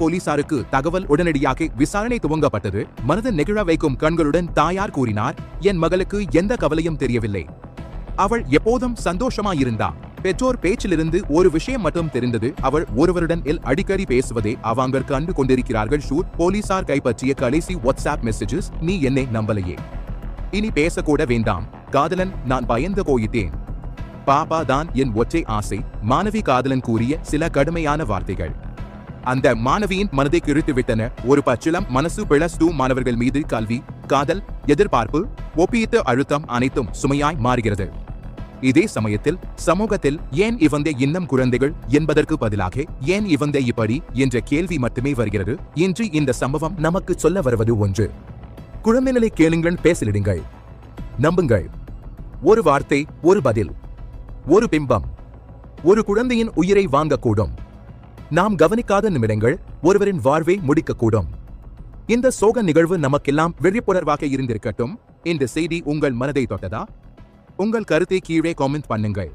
போலீசாருக்கு தகவல் உடனடியாக விசாரணை துவங்கப்பட்டது. மனதை நெகிழ வைக்கும் கண்களுடன் தாயார் கூறினார், என் மகளுக்கு எந்த கவலையும் தெரியவில்லை. அவள் எப்போதும் சந்தோஷமாயிருந்தா. பெற்றோர் பேச்சிலிருந்து ஒரு விஷயம் மட்டும் தெரிந்தது, அவள் ஒருவருடன் அடிக்கடி பேசுவதை அவங்க கண்டு கொண்டிருக்கிறார்கள். ஷூட் போலீசார் கைப்பற்றிய கடைசி வாட்ஸ்அப் மெசேஜஸ், நீ என்னை நம்பலையே, இனி பேசக்கூட வேண்டாம், காதலன் நான் பயந்து போயிட்டேன், பாப்பா தான் என் ஒற்றை ஆசை. மாணவி காதலன் கூறிய சில கடுமையான வார்த்தைகள் அந்த மாணவியின் மனதை கிழித்துவிட்டன. ஒரு பச்சிளம் மனசு +2 மாணவர்கள் மீது கல்வி, காதல், எதிர்பார்ப்பு, ஒப்பீட்டு அழுத்தம் அனைத்தும் சுமையாய் மாறுகிறது. இதே சமயத்தில் சமூகத்தில் ஏன் இவந்த இன்னும் குழந்தைகள் என்பதற்கு பதிலாக ஏன் இவந்த இப்படி என்ற கேள்வி மட்டுமே வருகிறது. இன்று இந்த சம்பவம் நமக்கு சொல்ல வருவது ஒன்று, குழந்தைகளை கேளுங்கள், பேசலிடுங்கள், நம்புங்கள். ஒரு வார்த்தை, ஒரு பதில், ஒரு பிம்பம் ஒரு குழந்தையின் உயிரை வாங்கக்கூடும். நாம் கவனிக்காத நிமிடங்கள் ஒருவரின் வாழ்வை முடிக்கக்கூடும். இந்த சோக நிகழ்வு நமக்கெல்லாம் விழிப்புணர்வாக இருந்திருக்கட்டும். இந்த செய்தி உங்கள் மனதை தொட்டதா? உங்கள் கருத்தை கீழே காமெண்ட் பண்ணுங்கள்.